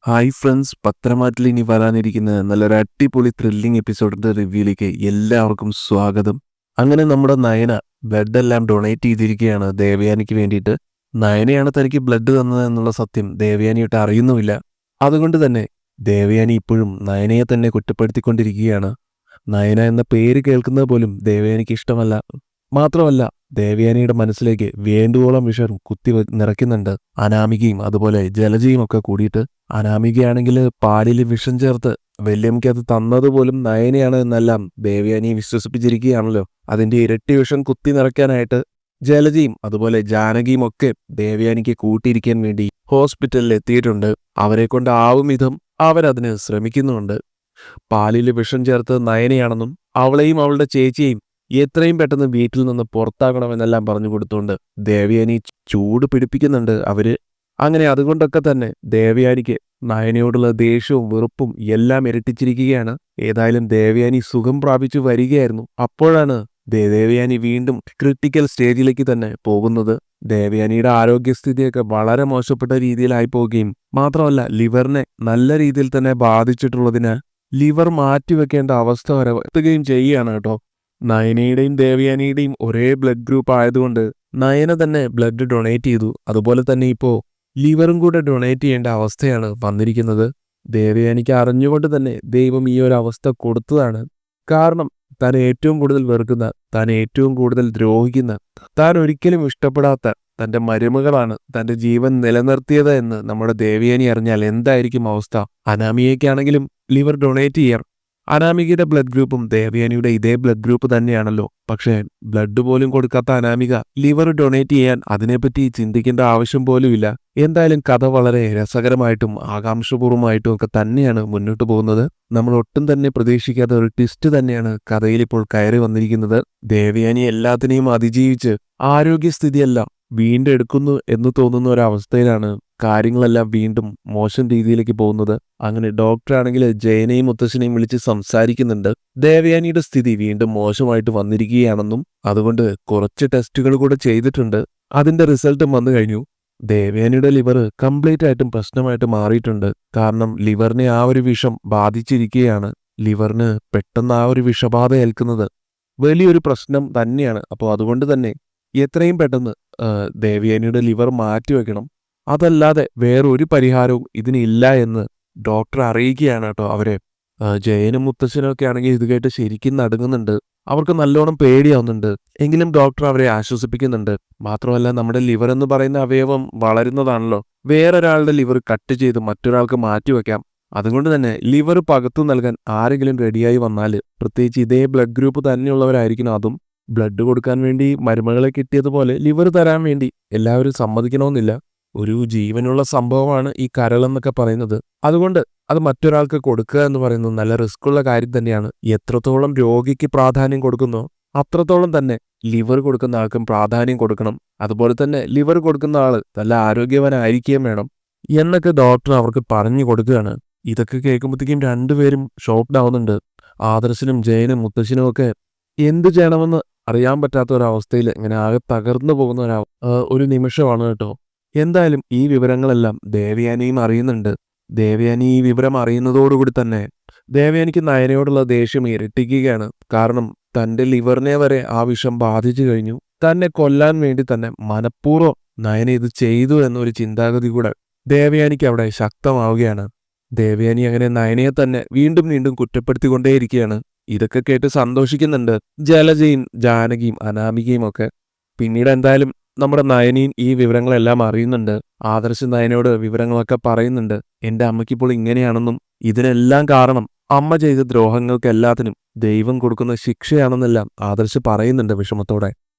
Hi friends, പത്രമാറ്റിൽ ഇനി വരാനിരിക്കുന്ന നല്ലൊരു അടിപൊളി ത്രില്ലിംഗ് എപ്പിസോഡിന്റെ റിവ്യൂയിലേക്ക് എല്ലാവർക്കും സ്വാഗതം. അങ്ങനെ നമ്മുടെ നയന ബ്ലഡ് എല്ലാം ഡൊണേറ്റ് ചെയ്തിരിക്കുകയാണ് ദേവയാനിക്ക് വേണ്ടിയിട്ട്. നയനയാണ് തനിക്ക് ബ്ലഡ് തന്നത് എന്നുള്ള സത്യം ദേവയാനിയിട്ട് അറിയുന്നുമില്ല. അതുകൊണ്ട് തന്നെ ദേവയാനി ഇപ്പോഴും നയനയെ തന്നെ കുറ്റപ്പെടുത്തിക്കൊണ്ടിരിക്കുകയാണ്. നയന എന്ന പേര് കേൾക്കുന്നത് പോലും ദേവയാനിക്ക് ഇഷ്ടമല്ല. മാത്രമല്ല, ദേവയാനിയുടെ മനസ്സിലേക്ക് വേണ്ടുവോളം വിഷം നിറയ്ക്കുന്നുണ്ട് അനാമികയും അതുപോലെ ജലജയും ഒക്കെ കൂടിയിട്ട്. അനാമികയാണെങ്കിൽ പാലിൽ വിഷം ചേർത്ത് വല്യമ്മയ്ക്ക് അത് തന്നതുപോലും നയനയാണ് എന്നെല്ലാം ദേവയാനിയെ വിശ്വസിപ്പിച്ചിരിക്കുകയാണല്ലോ. അതിന്റെ ഇരട്ടി വിഷം കുത്തി നിറയ്ക്കാനായിട്ട് ജലജയും അതുപോലെ ജാനകിയും ഒക്കെ ദേവയാനിക്ക് കൂട്ടിയിരിക്കാൻ വേണ്ടി ഹോസ്പിറ്റലിൽ എത്തിയിട്ടുണ്ട്. അവരെ കൊണ്ട് ആവും വിധം അവരതിന് ശ്രമിക്കുന്നുമുണ്ട്. പാലിൽ വിഷം ചേർത്ത് നയനയാണെന്നും അവളെയും അവളുടെ ചേച്ചിയെയും എത്രയും പെട്ടെന്ന് വീട്ടിൽ നിന്ന് പുറത്താക്കണമെന്നെല്ലാം പറഞ്ഞു കൊടുത്തുകൊണ്ട് ദേവയാനി ചൂട് പിടിപ്പിക്കുന്നുണ്ട് അവര്. അങ്ങനെ അതുകൊണ്ടൊക്കെ തന്നെ ദേവയാനിക്ക് നയനയോടുള്ള ദേഷ്യവും വെറുപ്പും എല്ലാം ഇരട്ടിച്ചിരിക്കുകയാണ്. ഏതായാലും ദേവയാനി സുഖം പ്രാപിച്ചു വരികയായിരുന്നു. അപ്പോഴാണ് ദേവയാനി വീണ്ടും ക്രിട്ടിക്കൽ സ്റ്റേജിലേക്ക് തന്നെ പോകുന്നത്. ദേവയാനിയുടെ ആരോഗ്യസ്ഥിതിയൊക്കെ വളരെ മോശപ്പെട്ട രീതിയിലായി പോവുകയും മാത്രമല്ല ലിവറിനെ നല്ല രീതിയിൽ തന്നെ ബാധിച്ചിട്ടുള്ളതിനാൽ ലിവർ മാറ്റിവെക്കേണ്ട അവസ്ഥ വരെ എത്തുകയും ചെയ്യുകയാണ് കേട്ടോ. നയനയുടെയും ദേവയാനിയുടെയും ഒരേ ബ്ലഡ് ഗ്രൂപ്പ് ആയതുകൊണ്ട് നയന തന്നെ ബ്ലഡ് ഡൊണേറ്റ് ചെയ്തു. അതുപോലെ തന്നെ ഇപ്പോൾ ലിവറും കൂടെ ഡൊണേറ്റ് ചെയ്യേണ്ട അവസ്ഥയാണ് വന്നിരിക്കുന്നത്. ദേവയാനിക്ക് അറിഞ്ഞുകൊണ്ട് തന്നെ ദൈവം ഈ ഒരു അവസ്ഥ കൊടുത്തതാണ്. കാരണം താൻ ഏറ്റവും കൂടുതൽ വെറുക്കുന്ന, താൻ ഏറ്റവും കൂടുതൽ ദ്രോഹിക്കുന്ന, താൻ ഒരിക്കലും ഇഷ്ടപ്പെടാത്ത തൻ്റെ മരുമകളാണ് തൻ്റെ ജീവൻ നിലനിർത്തിയത് എന്ന് നമ്മുടെ ദേവയാനി അറിഞ്ഞാൽ എന്തായിരിക്കും അവസ്ഥ? അനാമികയ്ക്കാണെങ്കിലും ലിവർ ഡൊണേറ്റ് ചെയ്യാം. അനാമികയുടെ ബ്ലഡ് ഗ്രൂപ്പും ദേവയാനിയുടെ ഇതേ ബ്ലഡ് ഗ്രൂപ്പ് തന്നെയാണല്ലോ. പക്ഷേ ബ്ലഡ് പോലും കൊടുക്കാത്ത അനാമിക ലിവർ ഡൊണേറ്റ് ചെയ്യാൻ അതിനെപ്പറ്റി ചിന്തിക്കേണ്ട ആവശ്യം പോലുമില്ല. എന്തായാലും കഥ വളരെ രസകരമായിട്ടും ആകാംക്ഷപൂർവ്വമായിട്ടും ഒക്കെ തന്നെയാണ് മുന്നോട്ട് പോകുന്നത്. നമ്മൾ ഒട്ടും തന്നെ പ്രതീക്ഷിക്കാത്ത ഒരു ട്വിസ്റ്റ് തന്നെയാണ് കഥയിൽ ഇപ്പോൾ കയറി വന്നിരിക്കുന്നത്. ദേവയാനി എല്ലാത്തിനെയും അതിജീവിച്ച് ആരോഗ്യസ്ഥിതിയെല്ലാം വീണ്ടെടുക്കുന്നു എന്ന് തോന്നുന്ന ഒരവസ്ഥയിലാണ് കാര്യങ്ങളെല്ലാം വീണ്ടും മോശം രീതിയിലേക്ക് പോകുന്നത്. അങ്ങനെ ഡോക്ടറാണെങ്കിൽ ജയനെയും മുത്തശ്ശനെയും വിളിച്ച് സംസാരിക്കുന്നുണ്ട്. ദേവയാനിയുടെ സ്ഥിതി വീണ്ടും മോശമായിട്ട് വന്നിരിക്കുകയാണെന്നും അതുകൊണ്ട് കുറച്ച് ടെസ്റ്റുകൾ കൂടെ ചെയ്തിട്ടുണ്ട്. അതിന്റെ റിസൾട്ടും വന്നു കഴിഞ്ഞു. ദേവയാനിയുടെ ലിവർ കംപ്ലീറ്റ് ആയിട്ടും പ്രശ്നമായിട്ട് മാറിയിട്ടുണ്ട്. കാരണം ലിവറിനെ ആ ഒരു വിഷം ബാധിച്ചിരിക്കുകയാണ്. ലിവറിന് പെട്ടെന്ന് ആ ഒരു വിഷബാധ ഏൽക്കുന്നത് വലിയൊരു പ്രശ്നം തന്നെയാണ്. അപ്പോൾ അതുകൊണ്ട് തന്നെ എത്രയും പെട്ടെന്ന് ദേവയാനിയുടെ ലിവർ മാറ്റിവെക്കണം. അതല്ലാതെ വേറൊരു പരിഹാരവും ഇതിനില്ല എന്ന് ഡോക്ടർ അറിയിക്കുകയാണ് കേട്ടോ അവരെ. ജയനും മുത്തശ്ശനും ഒക്കെ ആണെങ്കിൽ ഇത് കേട്ട് ശരിക്കും നടുങ്ങുന്നുണ്ട്. അവർക്ക് നല്ലോണം പേടിയാവുന്നുണ്ട്. എങ്കിലും ഡോക്ടർ അവരെ ആശ്വസിപ്പിക്കുന്നുണ്ട്. മാത്രമല്ല, നമ്മുടെ ലിവർ എന്ന് പറയുന്ന അവയവം വളരുന്നതാണല്ലോ. വേറൊരാളുടെ ലിവർ കട്ട് ചെയ്ത് മറ്റൊരാൾക്ക് മാറ്റിവെക്കാം. അതുകൊണ്ട് തന്നെ ലിവർ പകർത്തു നൽകാൻ ആരെങ്കിലും റെഡിയായി വന്നാൽ, പ്രത്യേകിച്ച് ഇതേ ബ്ലഡ് ഗ്രൂപ്പ് തന്നെയുള്ളവരായിരിക്കണം അതും. ബ്ലഡ് കൊടുക്കാൻ വേണ്ടി മരുമകളെ കിട്ടിയതുപോലെ ലിവർ തരാൻ വേണ്ടി എല്ലാവരും സമ്മതിക്കണമെന്നില്ല. ഒരു ജീവനുള്ള സംഭവമാണ് ഈ കരളെന്നൊക്കെ പറയുന്നത്. അതുകൊണ്ട് അത് മറ്റൊരാൾക്ക് കൊടുക്കുക എന്ന് പറയുന്നത് നല്ല റിസ്ക്കുള്ള കാര്യം തന്നെയാണ്. എത്രത്തോളം രോഗിക്ക് പ്രാധാന്യം കൊടുക്കുന്നോ അത്രത്തോളം തന്നെ ലിവർ കൊടുക്കുന്ന ആൾക്കും പ്രാധാന്യം കൊടുക്കണം. അതുപോലെ തന്നെ ലിവർ കൊടുക്കുന്ന ആൾ നല്ല ആരോഗ്യവാനായിരിക്കുകയും വേണം എന്നൊക്കെ ഡോക്ടർ അവർക്ക് പറഞ്ഞു കൊടുക്കുകയാണ്. ഇതൊക്കെ കേൾക്കുമ്പോഴത്തേക്കും രണ്ടുപേരും ഷോക്ക്ഡ് ആവുന്നുണ്ട്. ആദർശനും ജയനും മുത്തശ്ശനും ഒക്കെ എന്ത് ചെയ്യണമെന്ന് അറിയാൻ പറ്റാത്ത ഒരവസ്ഥയിൽ ഇങ്ങനെ ആകെ തകർന്നു പോകുന്ന ഒരു നിമിഷമാണ് കേട്ടോ. എന്തായാലും ഈ വിവരങ്ങളെല്ലാം ദേവയാനിയും അറിയുന്നുണ്ട്. ദേവയാനി ഈ വിവരം അറിയുന്നതോടുകൂടി തന്നെ ദേവയാനിക്ക് നയനയോടുള്ള ദേഷ്യം ഇരട്ടിക്കുകയാണ്. കാരണം തൻ്റെ ലിവറിനെ വരെ ആ വിഷം ബാധിച്ചു കഴിഞ്ഞു. തന്നെ കൊല്ലാൻ വേണ്ടി തന്നെ മനഃപൂർവ്വം നയന ഇത് ചെയ്തു എന്നൊരു ചിന്താഗതി കൂടെ ദേവയാനിക്ക് അവിടെ ശക്തമാവുകയാണ്. ദേവയാനി അങ്ങനെ നയനയെ തന്നെ വീണ്ടും വീണ്ടും കുറ്റപ്പെടുത്തിക്കൊണ്ടേയിരിക്കുകയാണ്. ഇതൊക്കെ കേട്ട് സന്തോഷിക്കുന്നുണ്ട് ജലജയും ജാനകിയും അനാമികയും ഒക്കെ. പിന്നീട് എന്തായാലും നമ്മുടെ നയനയും ഈ വിവരങ്ങളെല്ലാം അറിയുന്നുണ്ട്. ആദർശ് നയനയോട് വിവരങ്ങളൊക്കെ പറയുന്നുണ്ട്. എൻ്റെ അമ്മയ്ക്കിപ്പോൾ ഇങ്ങനെയാണെന്നും ഇതിനെല്ലാം കാരണം അമ്മ ചെയ്ത ദ്രോഹങ്ങൾക്ക് എല്ലാത്തിനും ദൈവം കൊടുക്കുന്ന ശിക്ഷയാണെന്നെല്ലാം ആദർശ് പറയുന്നുണ്ട് വിഷമത്തോടെ.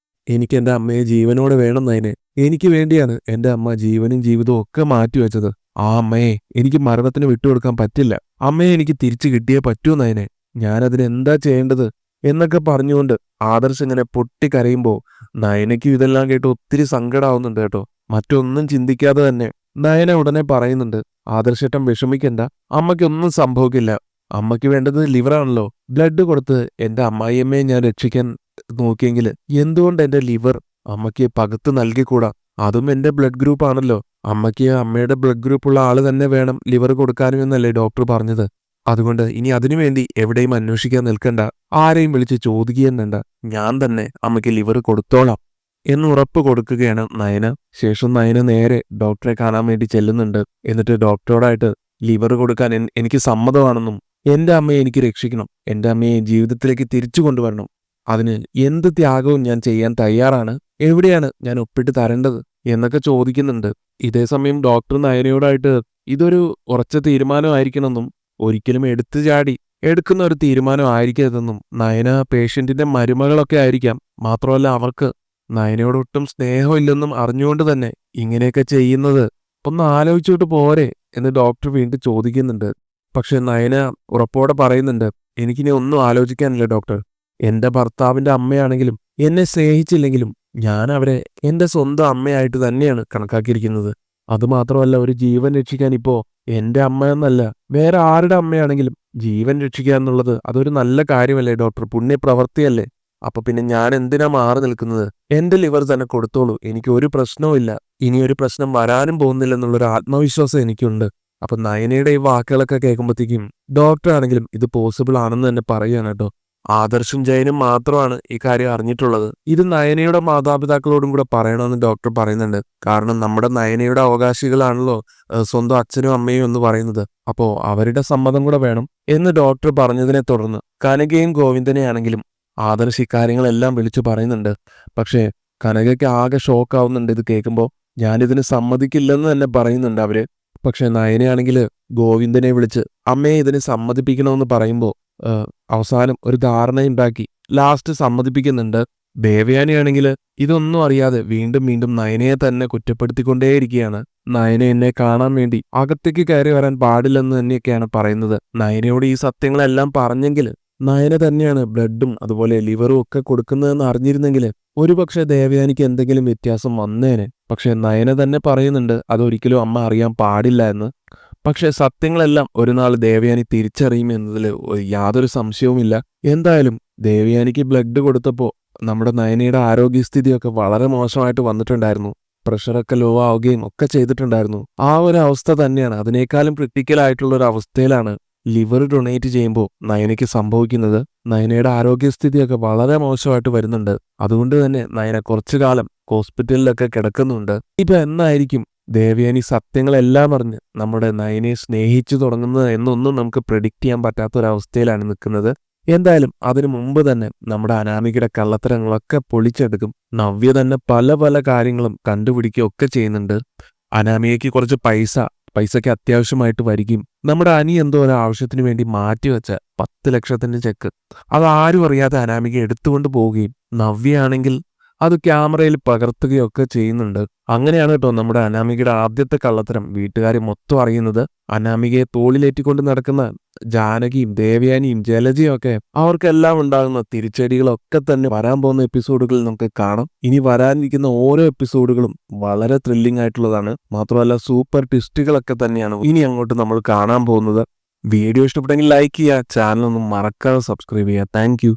എനിക്ക് എൻ്റെ അമ്മയെ ജീവനോടെ വേണം നയനെ. എനിക്ക് വേണ്ടിയാണ് എൻ്റെ അമ്മ ജീവനും ജീവിതവും ഒക്കെ മാറ്റിവെച്ചത്. ആ അമ്മയെ എനിക്ക് മരണത്തിന് വിട്ടുകൊടുക്കാൻ പറ്റില്ല. അമ്മയെ എനിക്ക് തിരിച്ചു കിട്ടിയേ പറ്റൂ നയനെ. ഞാനതിന് എന്താ ചെയ്യേണ്ടത് എന്നൊക്കെ പറഞ്ഞുകൊണ്ട് ആദർശ് ഇങ്ങനെ പൊട്ടിക്കരയുമ്പോൾ നയനയ്ക്കും ഇതെല്ലാം കേട്ട് ഒത്തിരി സങ്കടമാവുന്നുണ്ട് കേട്ടോ. മറ്റൊന്നും ചിന്തിക്കാതെ തന്നെ നയന ഉടനെ പറയുന്നുണ്ട്, ആദർശേട്ടൻ വിഷമിക്കണ്ട, അമ്മയ്ക്കൊന്നും സംഭവിക്കില്ല. അമ്മയ്ക്ക് വേണ്ടത് ലിവറാണല്ലോ. ബ്ലഡ് കൊടുത്ത് എൻ്റെ അമ്മായിയമ്മയെ ഞാൻ രക്ഷിക്കാൻ നോക്കിയെങ്കിൽ എന്തുകൊണ്ട് എൻ്റെ ലിവർ അമ്മയ്ക്ക് പകത്ത് നൽകിക്കൂടാ? അതും എൻ്റെ ബ്ലഡ് ഗ്രൂപ്പ് ആണല്ലോ. അമ്മയ്ക്ക് അമ്മയുടെ ബ്ലഡ് ഗ്രൂപ്പുള്ള ആള് തന്നെ വേണം ലിവർ കൊടുക്കാനും എന്നല്ലേ ഡോക്ടർ പറഞ്ഞത്. അതുകൊണ്ട് ഇനി അതിനുവേണ്ടി എവിടെയും അന്വേഷിക്കാൻ നിൽക്കണ്ട, ആരെയും വിളിച്ച് ചോദിക്കുകയും വേണ്ട. ഞാൻ തന്നെ അമ്മയ്ക്ക് ലിവർ കൊടുത്തോളാം എന്ന് ഉറപ്പ് കൊടുക്കുകയാണ് നയന. ശേഷം നയന നേരെ ഡോക്ടറെ കാണാൻ വേണ്ടി ചെല്ലുന്നുണ്ട്. എന്നിട്ട് ഡോക്ടറോടായിട്ട് ലിവർ കൊടുക്കാൻ എനിക്ക് സമ്മതമാണെന്നും എന്റെ അമ്മയെ എനിക്ക് രക്ഷിക്കണം, എന്റെ അമ്മയെ ജീവിതത്തിലേക്ക് തിരിച്ചു കൊണ്ടുവരണം, അതിന് എന്ത് ത്യാഗവും ഞാൻ ചെയ്യാൻ തയ്യാറാണ്, എവിടെയാണ് ഞാൻ ഒപ്പിട്ട് തരേണ്ടത് എന്നൊക്കെ ചോദിക്കുന്നുണ്ട്. ഇതേ സമയം ഡോക്ടർ നയനയോടായിട്ട് ഇതൊരു ഉറച്ച തീരുമാനമായിരിക്കണമെന്നും ഒരിക്കലും എടുത്തു ചാടി എടുക്കുന്ന ഒരു തീരുമാനം ആയിരിക്കരുതെന്നും, നയന പേഷ്യന്റിന്റെ മരുമകളൊക്കെ ആയിരിക്കാം, മാത്രമല്ല അവർക്ക് നയനയോട് ഒട്ടും സ്നേഹമില്ലെന്നും അറിഞ്ഞുകൊണ്ട് തന്നെ ഇങ്ങനെയൊക്കെ ചെയ്യുന്നത് ഒന്ന് ആലോചിച്ചോട്ട് പോരെ എന്ന് ഡോക്ടർ വീണ്ടും ചോദിക്കുന്നുണ്ട്. പക്ഷെ നയന ഉറപ്പോടെ പറയുന്നുണ്ട്, എനിക്കിനി ഒന്നും ആലോചിക്കാനില്ല ഡോക്ടർ. എന്റെ ഭർത്താവിന്റെ അമ്മയാണെങ്കിലും എന്നെ സ്നേഹിച്ചില്ലെങ്കിലും ഞാൻ അവരെ എന്റെ സ്വന്തം അമ്മയായിട്ട് തന്നെയാണ് കണക്കാക്കിയിരിക്കുന്നത്. അതുമാത്രമല്ല, ഒരു ജീവൻ രക്ഷിക്കാൻ ഇപ്പോ എന്റെ അമ്മ എന്നല്ല വേറെ ആരുടെ അമ്മയാണെങ്കിലും ജീവൻ രക്ഷിക്കുക എന്നുള്ളത് അതൊരു നല്ല കാര്യമല്ലേ ഡോക്ടർ, പുണ്യപ്രവൃത്തിയല്ലേ. അപ്പൊ പിന്നെ ഞാൻ എന്തിനാ മാറി നിൽക്കുന്നത്? എന്റെ ലിവർ തന്നെ കൊടുത്തോളൂ, എനിക്ക് ഒരു പ്രശ്നവുമില്ല, ഇനിയൊരു പ്രശ്നം വരാനും പോകുന്നില്ലെന്നുള്ളൊരു ആത്മവിശ്വാസം എനിക്കുണ്ട്. അപ്പൊ നയനയുടെ ഈ വാക്കുകളൊക്കെ കേൾക്കുമ്പോഴത്തേക്കും ഡോക്ടർ ആണെങ്കിലും ഇത് പോസിബിൾ ആണെന്ന് തന്നെ പറയുകയാണ് കേട്ടോ. ആദർശും ജയനും മാത്രമാണ് ഈ കാര്യം അറിഞ്ഞിട്ടുള്ളത്. ഇത് നയനയുടെ മാതാപിതാക്കളോടും കൂടെ പറയണമെന്ന് ഡോക്ടർ പറയുന്നുണ്ട്. കാരണം നമ്മുടെ നയനയുടെ അവകാശികളാണല്ലോ സ്വന്തം അച്ഛനും അമ്മയും എന്ന് പറയുന്നത്. അപ്പോ അവരുടെ സമ്മതം കൂടെ വേണം എന്ന് ഡോക്ടർ പറഞ്ഞതിനെ തുടർന്ന് കനകയും ഗോവിന്ദനെയാണെങ്കിലും ആദർശ് ഇക്കാര്യങ്ങളെല്ലാം വിളിച്ചു പറയുന്നുണ്ട്. പക്ഷേ കനകയ്ക്ക് ആകെ ഷോക്കാവുന്നുണ്ട് ഇത് കേൾക്കുമ്പോൾ. ഞാനിതിന് സമ്മതിക്കില്ലെന്ന് തന്നെ പറയുന്നുണ്ട് അവര്. പക്ഷെ നയനയാണെങ്കിൽ ഗോവിന്ദനെ വിളിച്ച് അമ്മയെ ഇതിന് സമ്മതിപ്പിക്കണമെന്ന് പറയുമ്പോൾ അവസാനം ഒരു ധാരണയുണ്ടാക്കി ലാസ്റ്റ് സമ്മതിപ്പിക്കുന്നുണ്ട്. ദേവയാനിയാണെങ്കിൽ ഇതൊന്നും അറിയാതെ വീണ്ടും വീണ്ടും നയനയെ തന്നെ കുറ്റപ്പെടുത്തിക്കൊണ്ടേയിരിക്കുകയാണ്. നയന എന്നെ കാണാൻ വേണ്ടി അകത്തേക്ക് കയറി വരാൻ പാടില്ലെന്ന് തന്നെയൊക്കെയാണ് പറയുന്നത്. നയനയോട് ഈ സത്യങ്ങളെല്ലാം പറഞ്ഞെങ്കിൽ നയന തന്നെയാണ് ബ്ലഡും അതുപോലെ ലിവറും ഒക്കെ കൊടുക്കുന്നതെന്ന് അറിഞ്ഞിരുന്നെങ്കിൽ ഒരുപക്ഷെ ദേവയാനിക്ക് എന്തെങ്കിലും വ്യത്യാസം വന്നേനെ. പക്ഷെ നയന തന്നെ പറയുന്നുണ്ട് അതൊരിക്കലും അമ്മ അറിയാൻ പാടില്ല എന്ന്. പക്ഷെ സത്യങ്ങളെല്ലാം ഒരു നാൾ ദേവയാനി തിരിച്ചറിയും എന്നതിൽ യാതൊരു സംശയവുമില്ല. എന്തായാലും ദേവയാനിക്ക് ബ്ലഡ് കൊടുത്തപ്പോൾ നമ്മുടെ നയനയുടെ ആരോഗ്യസ്ഥിതിയൊക്കെ വളരെ മോശമായിട്ട് വന്നിട്ടുണ്ടായിരുന്നു. പ്രഷറൊക്കെ ലോ ആവുകയും ഒക്കെ ചെയ്തിട്ടുണ്ടായിരുന്നു. ആ ഒരു അവസ്ഥ തന്നെയാണ്, അതിനേക്കാളും ക്രിട്ടിക്കൽ ആയിട്ടുള്ള ഒരു അവസ്ഥയിലാണ് ലിവർ ഡൊണേറ്റ് ചെയ്യുമ്പോൾ നയനയ്ക്ക് സംഭവിക്കുന്നത്. നയനയുടെ ആരോഗ്യസ്ഥിതിയൊക്കെ വളരെ മോശമായിട്ട് വരുന്നുണ്ട്. അതുകൊണ്ട് തന്നെ നയന കുറച്ചു കാലം ഹോസ്പിറ്റലിലൊക്കെ കിടക്കുന്നുണ്ട്. ഇപ്പൊ എന്നായിരിക്കും ദേവയാനി സത്യങ്ങളെല്ലാം അറിഞ്ഞ് നമ്മുടെ നയനയെ സ്നേഹിച്ചു തുടങ്ങുന്നത് എന്നൊന്നും നമുക്ക് പ്രെഡിക്റ്റ് ചെയ്യാൻ പറ്റാത്തൊരവസ്ഥയിലാണ് നിൽക്കുന്നത്. എന്തായാലും അതിനു മുമ്പ് തന്നെ നമ്മുടെ അനാമികയുടെ കള്ളത്തരങ്ങളൊക്കെ പൊളിച്ചെടുക്കും. നവ്യ തന്നെ പല പല കാര്യങ്ങളും കണ്ടുപിടിക്കുകയൊക്കെ ചെയ്യുന്നുണ്ട്. അനാമികയ്ക്ക് കുറച്ച് പൈസയ്ക്ക് അത്യാവശ്യമായിട്ട് വരികയും നമ്മുടെ അനി എന്തോ ഒരു ആവശ്യത്തിന് വേണ്ടി മാറ്റിവെച്ച 10 ലക്ഷത്തിന്റെ ചെക്ക് അത് ആരും അറിയാതെ അനാമിക എടുത്തുകൊണ്ട് പോവുകയും നവ്യയാണെങ്കിൽ അത് ക്യാമറയിൽ പകർത്തുകയൊക്കെ ചെയ്യുന്നുണ്ട്. അങ്ങനെയാണ് കേട്ടോ നമ്മുടെ അനാമികയുടെ ആദ്യത്തെ കള്ളത്തരം വീട്ടുകാരെ മൊത്തം അറിയുന്നത്. അനാമികയെ തോളിലേറ്റിക്കൊണ്ട് നടക്കുന്ന ജാനകിയും ദേവയാനിയും ജലജയും ഒക്കെ അവർക്കെല്ലാം ഉണ്ടാകുന്ന തിരിച്ചടികളൊക്കെ തന്നെ വരാൻ പോകുന്ന എപ്പിസോഡുകളിൽ നമുക്ക് കാണാം. ഇനി വരാനിരിക്കുന്ന ഓരോ എപ്പിസോഡുകളും വളരെ ത്രില്ലിംഗ് ആയിട്ടുള്ളതാണ്. മാത്രമല്ല സൂപ്പർ ട്വിസ്റ്റുകളൊക്കെ തന്നെയാണ് ഇനി അങ്ങോട്ട് നമ്മൾ കാണാൻ പോകുന്നത്. വീഡിയോ ഇഷ്ടപ്പെട്ടെങ്കിൽ ലൈക്ക് ചെയ്യുക, ചാനൽ ഒന്നും മറക്കാതെ സബ്സ്ക്രൈബ് ചെയ്യുക. താങ്ക്